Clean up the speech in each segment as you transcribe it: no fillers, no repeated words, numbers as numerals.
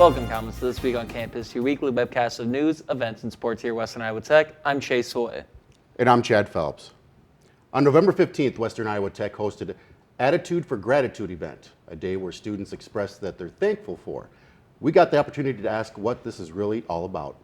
Welcome, Commons, to This Week on Campus, your weekly webcast of news, events, and sports here at Western Iowa Tech. I'm Chase Hoy. And I'm Chad Phelps. On November 15th, Western Iowa Tech hosted Attitude for Gratitude event, a day where students expressed that they're thankful for. We got the opportunity to ask what this is really all about.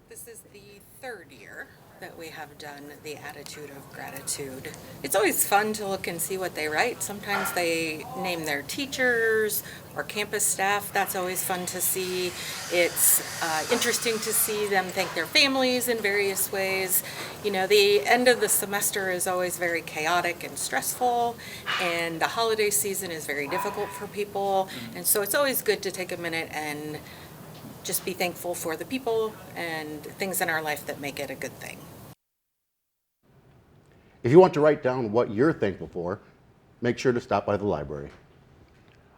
This is the third year that we have done the Attitude of Gratitude. It's always fun to look and see what they write. Sometimes they name their teachers or campus staff. That's always fun to see. It's interesting to see them thank their families in various ways. You know, the end of the semester is always very chaotic and stressful, and the holiday season is very difficult for people. And so it's always good to take a minute and just be thankful for the people and things in our life that make it a good thing. If you want to write down what you're thankful for, make sure to stop by the library.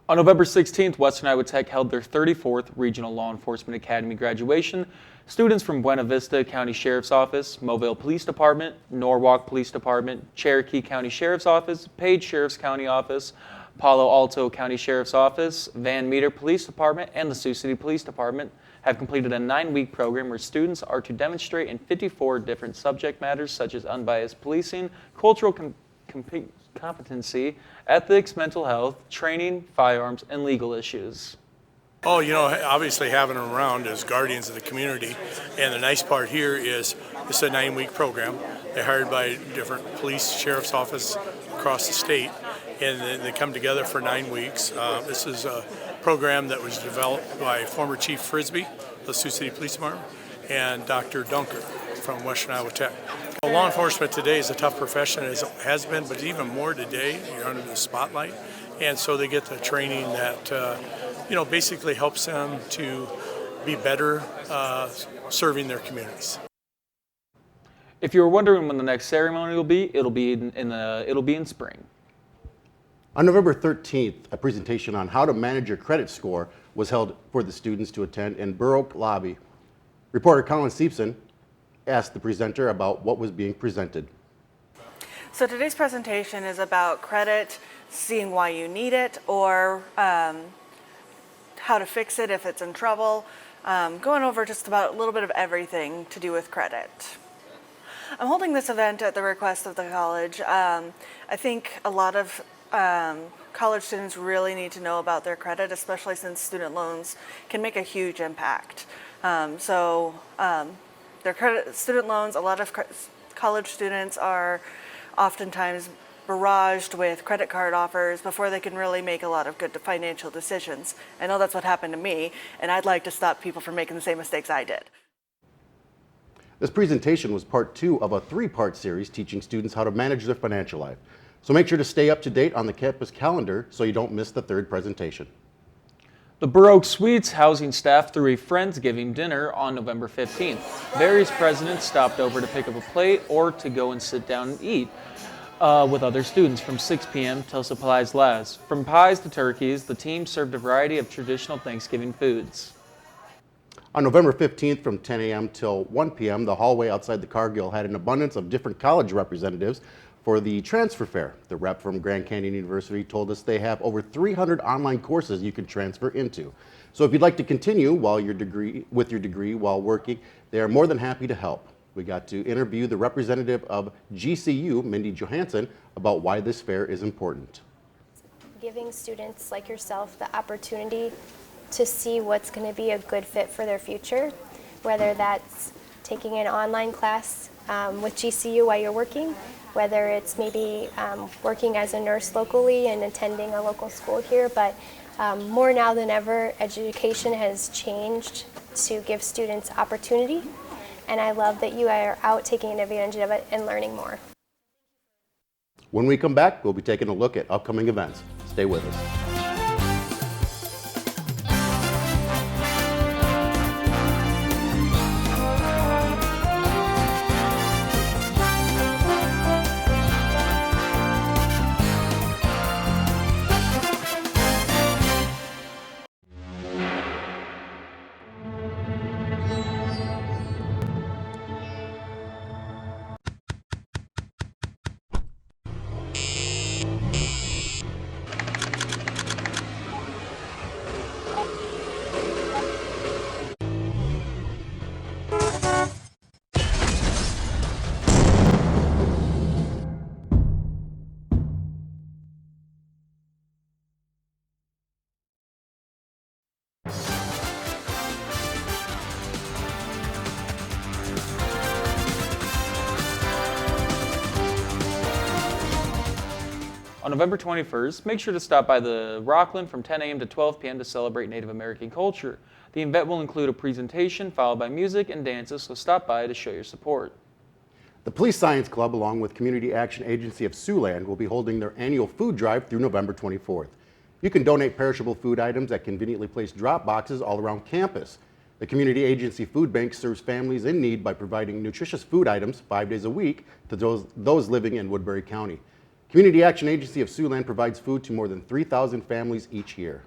On November 16th, Western Iowa Tech held their 34th Regional Law Enforcement Academy graduation. Students from Buena Vista County Sheriff's Office, Mobile Police Department, Norwalk Police Department, Cherokee County Sheriff's Office, Page Sheriff's County Office, Palo Alto County Sheriff's Office, Van Meter Police Department, and the Sioux City Police Department have completed a 9-week program where students are to demonstrate in 54 different subject matters such as unbiased policing, cultural competency, ethics, mental health, training, firearms, and legal issues. Oh, you know, obviously having them around as guardians of the community. And the nice part here is it's a 9-week program. They're hired by different police, sheriff's office across the state, and they come together for 9 weeks. This is a program that was developed by former Chief Frisbee of the Sioux City Police Department and Dr. Dunker from Western Iowa Tech. Law enforcement today is a tough profession, as it has been, but even more today. You're under the spotlight. And so they get the training that, basically helps them to be better serving their communities. If you were wondering when the next ceremony will be, it'll be in spring. On November 13th, a presentation on how to manage your credit score was held for the students to attend in Burr Oak Lobby. Reporter Colin Seepson asked the presenter about what was being presented. So today's presentation is about credit, seeing why you need it, or how to fix it if it's in trouble, going over just about a little bit of everything to do with credit. I'm holding this event at the request of the college. I think a lot of college students really need to know about their credit, especially since student loans can make a huge impact. Their student loans, a lot of college students are oftentimes barraged with credit card offers before they can really make a lot of good financial decisions. I know that's what happened to me, and I'd like to stop people from making the same mistakes I did. This presentation was part 2 of a 3-part series teaching students how to manage their financial life. So make sure to stay up to date on the campus calendar so you don't miss the 3rd presentation. The Burr Oak Suites housing staff threw a Friendsgiving dinner on November 15th. Various presidents stopped over to pick up a plate or to go and sit down and eat with other students from 6 p.m. till supplies last. From pies to turkeys, the team served a variety of traditional Thanksgiving foods. On November 15th from 10 a.m. till 1 p.m., the hallway outside the Cargill had an abundance of different college representatives for the transfer fair. The rep from Grand Canyon University told us they have over 300 online courses you can transfer into. So if you'd like to continue with your degree while working, they are more than happy to help. We got to interview the representative of GCU, Mindy Johansson, about why this fair is important. Giving students like yourself the opportunity to see what's going to be a good fit for their future, whether that's taking an online class with GCU while you're working, whether it's maybe working as a nurse locally and attending a local school here. But more now than ever, education has changed to give students opportunity, and I love that you are out taking advantage of it and learning more. When we come back, we'll be taking a look at upcoming events. Stay with us. On November 21st, make sure to stop by the Rockland from 10 a.m. to 12 p.m. to celebrate Native American culture. The event will include a presentation followed by music and dances, so stop by to show your support. The Police Science Club, along with Community Action Agency of Siouxland, will be holding their annual food drive through November 24th. You can donate perishable food items at conveniently placed drop boxes all around campus. The Community Agency Food Bank serves families in need by providing nutritious food items 5 days a week to those living in Woodbury County. Community Action Agency of Siouxland provides food to more than 3,000 families each year.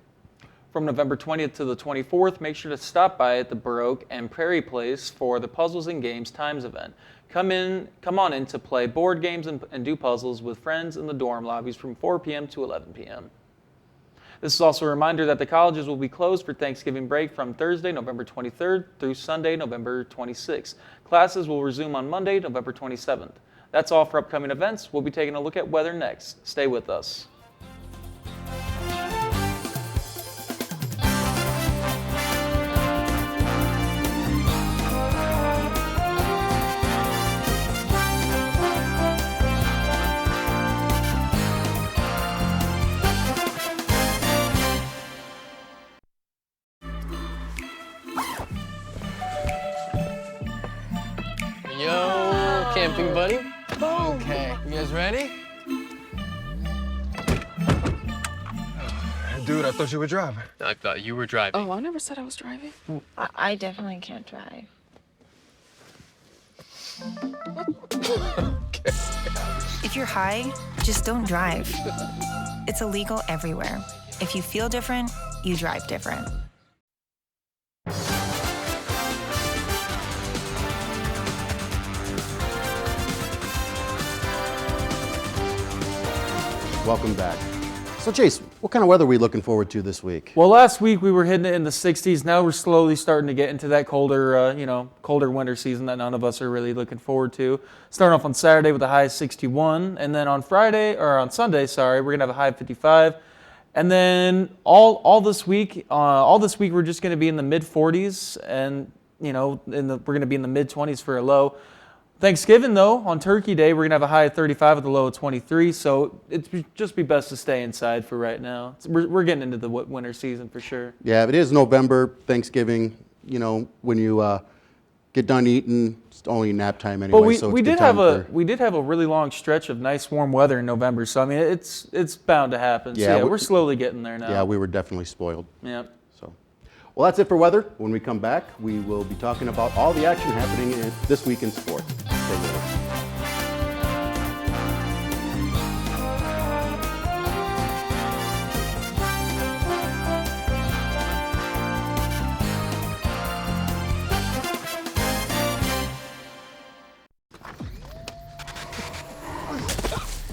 From November 20th to the 24th, make sure to stop by at the Baroque and Prairie Place for the Puzzles and Games Times event. Come on in to play board games and do puzzles with friends in the dorm lobbies from 4 p.m. to 11 p.m. This is also a reminder that the colleges will be closed for Thanksgiving break from Thursday, November 23rd through Sunday, November 26th. Classes will resume on Monday, November 27th. That's all for upcoming events. We'll be taking a look at weather next. Stay with us. Yo, camping buddy. Okay, you guys ready? Dude, I thought you were driving. I thought you were driving. Oh, I never said I was driving. I definitely can't drive. If you're high, just don't drive. It's illegal everywhere. If you feel different, you drive different. Welcome back. So Chase, what kind of weather are we looking forward to this week? Well, last week we were hitting it in the 60s. Now we're slowly starting to get into that colder, colder winter season that none of us are really looking forward to. Starting off on Saturday with a high of 61, and then on Sunday, we're gonna have a high of 55, and then all this week we're just gonna be in the mid 40s, and we're gonna be in the mid 20s for a low. Thanksgiving, though, on Turkey Day, we're going to have a high of 35 with a low of 23, so it'd just be best to stay inside for right now. We're getting into the winter season for sure. Yeah, it is November, Thanksgiving. When you get done eating, it's only nap time anyway. But we did have a really long stretch of nice warm weather in November, so I mean it's bound to happen. Yeah, so we're slowly getting there now. Yeah, we were definitely spoiled. Yeah. Well, that's it for weather. When we come back, we will be talking about all the action happening this week in sports. Stay with us.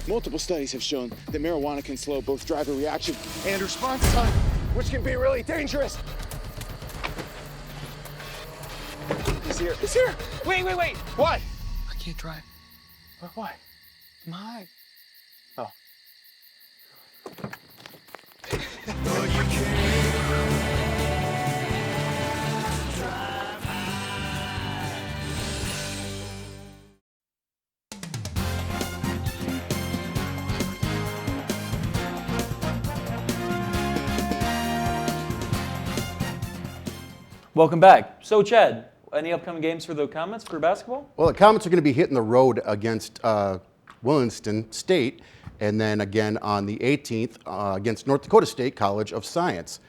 Multiple studies have shown that marijuana can slow both driver reaction and response time, which can be really dangerous. He's here. He's here. Wait. What? I can't drive. Why? My. Oh. Welcome back. So, Chad, any upcoming games for the Comets for basketball? Well, the Comets are going to be hitting the road against Williamston State, and then again on the 18th against North Dakota State College of Science.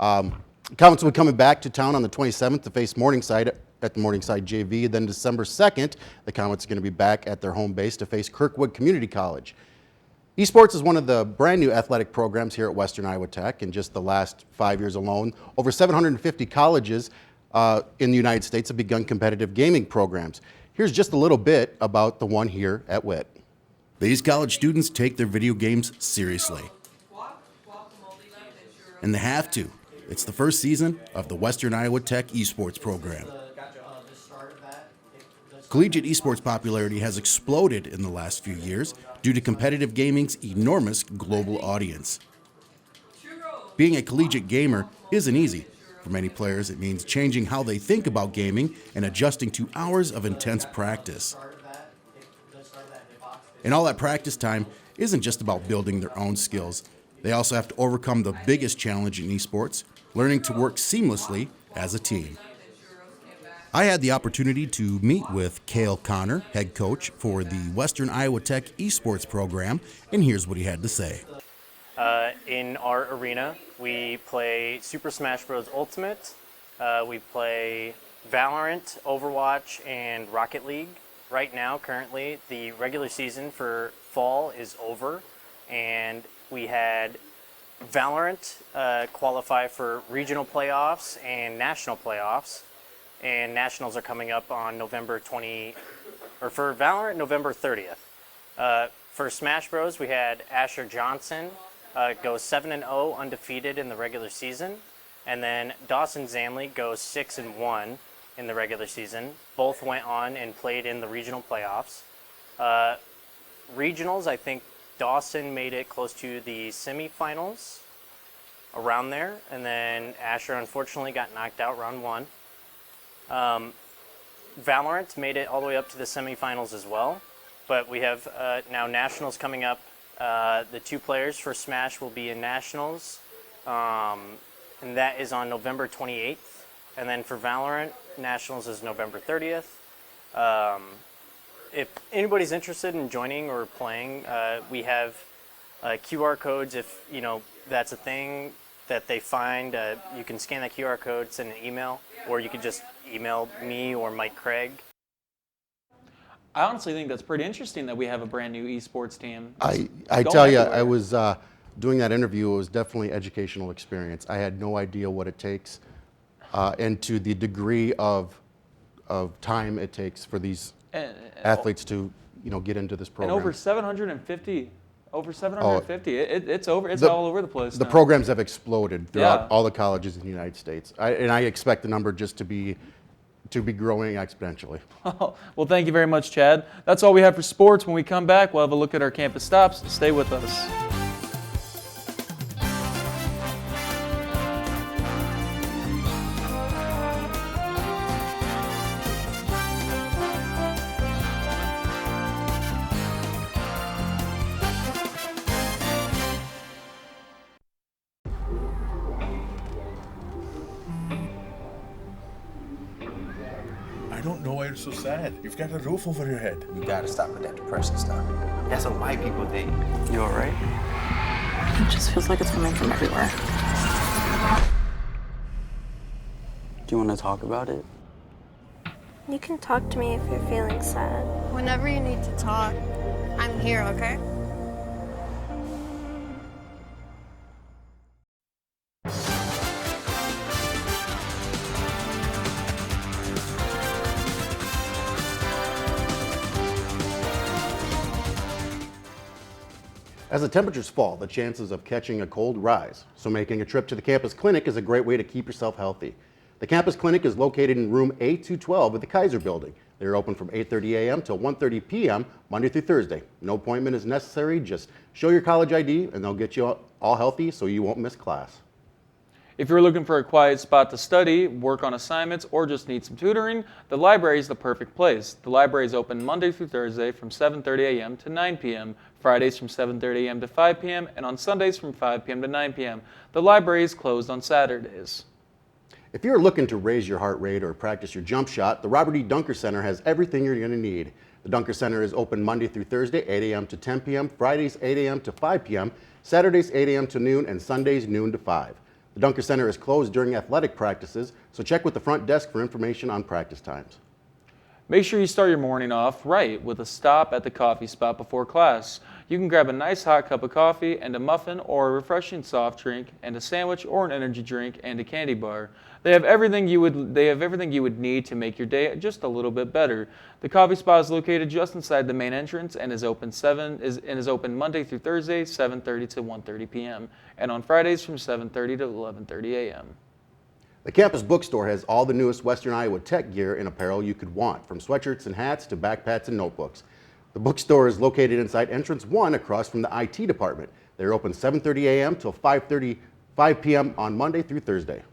Comets will be coming back to town on the 27th to face Morningside at the Morningside JV. Then December 2nd, the Comets are going to be back at their home base to face Kirkwood Community College. Esports is one of the brand new athletic programs here at Western Iowa Tech. In just the last 5 years alone, over 750 colleges in the United States have begun competitive gaming programs. Here's just a little bit about the one here at WIT. These college students take their video games seriously. And they have to. It's the first season of the Western Iowa Tech esports program. Collegiate esports popularity has exploded in the last few years due to competitive gaming's enormous global audience. Being a collegiate gamer isn't easy. For many players, it means changing how they think about gaming and adjusting to hours of intense practice. And all that practice time isn't just about building their own skills. They also have to overcome the biggest challenge in esports, learning to work seamlessly as a team. I had the opportunity to meet with Cale Connor, head coach for the Western Iowa Tech esports program, and here's what he had to say. In our arena, we play Super Smash Bros. Ultimate, we play Valorant, Overwatch, and Rocket League. Right now, currently, the regular season for fall is over, and we had Valorant qualify for regional playoffs and national playoffs. And nationals are coming up on November 30th. For Smash Bros, we had Asher Johnson go 7-0 undefeated in the regular season, and then Dawson Zanley goes 6-1 in the regular season. Both went on and played in the regional playoffs. Regionals, I think Dawson made it close to the semifinals, around there, and then Asher unfortunately got knocked out round one. Valorant made it all the way up to the semifinals as well, but we have now nationals coming up. The two players for Smash will be in nationals, and that is on November 28th. And then for Valorant, nationals is November 30th. If anybody's interested in joining or playing, we have QR codes. If that's a thing that they find, you can scan that QR code, send an email, or you could just email me or Mike Craig. I honestly think that's pretty interesting that we have a brand new esports team. I Go tell you, everywhere. I was doing that interview. It was definitely educational experience. I had no idea what it takes, and to the degree of time it takes for these athletes to get into this And program. over 750. It's all over the place. The now. programs have exploded throughout Yeah. all the colleges in the United States, and I expect the number just to be growing exponentially. Well, thank you very much, Chad. That's all we have for sports. When we come back, we'll have a look at our campus stops. Stay with us. I don't know why you're so sad. You've got a roof over your head. You gotta stop with that depressing stuff. That's what white people think. You all right? It just feels like it's coming from everywhere. Do you want to talk about it? You can talk to me if you're feeling sad. Whenever you need to talk, I'm here, okay? As the temperatures fall, the chances of catching a cold rise, so making a trip to the campus clinic is a great way to keep yourself healthy. The campus clinic is located in room A212 at the Kaiser Building. They're open from 8:30 a.m. till 1:30 p.m. Monday through Thursday. No appointment is necessary. Just show your college ID and they'll get you all healthy so you won't miss class. If you're looking for a quiet spot to study, work on assignments, or just need some tutoring, the library is the perfect place. The library is open Monday through Thursday from 7:30 a.m. to 9 p.m., Fridays from 7:30 a.m. to 5 p.m., and on Sundays from 5 p.m. to 9 p.m. The library is closed on Saturdays. If you're looking to raise your heart rate or practice your jump shot, the Robert E. Dunker Center has everything you're going to need. The Dunker Center is open Monday through Thursday, 8 a.m. to 10 p.m., Fridays 8 a.m. to 5 p.m., Saturdays 8 a.m. to noon, and Sundays noon to 5. The Dunker Center is closed during athletic practices, so check with the front desk for information on practice times. Make sure you start your morning off right with a stop at the coffee spot before class. You can grab a nice hot cup of coffee and a muffin or a refreshing soft drink and a sandwich or an energy drink and a candy bar. They have everything you would need to make your day just a little bit better. The coffee spot is located just inside the main entrance and is open Monday through Thursday, 7:30 to 1:30 p.m. and on Fridays from 7:30 to 11:30 a.m. The campus bookstore has all the newest Western Iowa Tech gear and apparel you could want, from sweatshirts and hats to backpacks and notebooks. The bookstore is located inside Entrance 1 across from the IT department. They're open 7:30 a.m. till 5 p.m. on Monday through Thursday.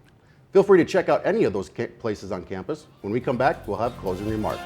Feel free to check out any of those places on campus. When we come back, we'll have closing remarks.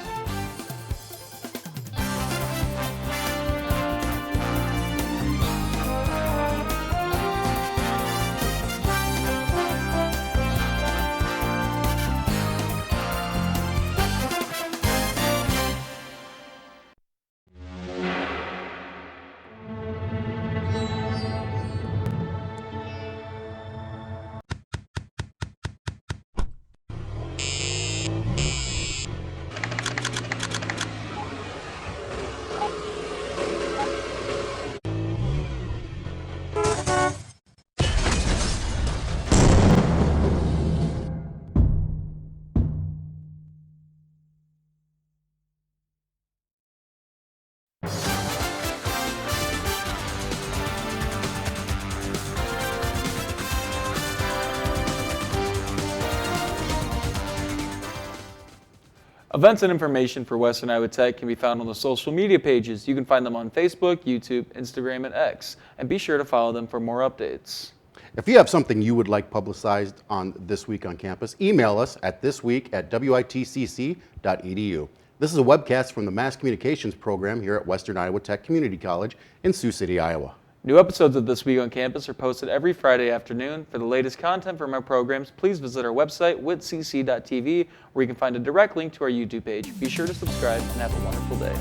Events and information for Western Iowa Tech can be found on the social media pages. You can find them on Facebook, YouTube, Instagram, and X. And be sure to follow them for more updates. If you have something you would like publicized on This Week on Campus, email us at thisweek@witcc.edu. This is a webcast from the Mass Communications program here at Western Iowa Tech Community College in Sioux City, Iowa. New episodes of This Week on Campus are posted every Friday afternoon. For the latest content from our programs, please visit our website, witcc.tv, where you can find a direct link to our YouTube page. Be sure to subscribe and have a wonderful day.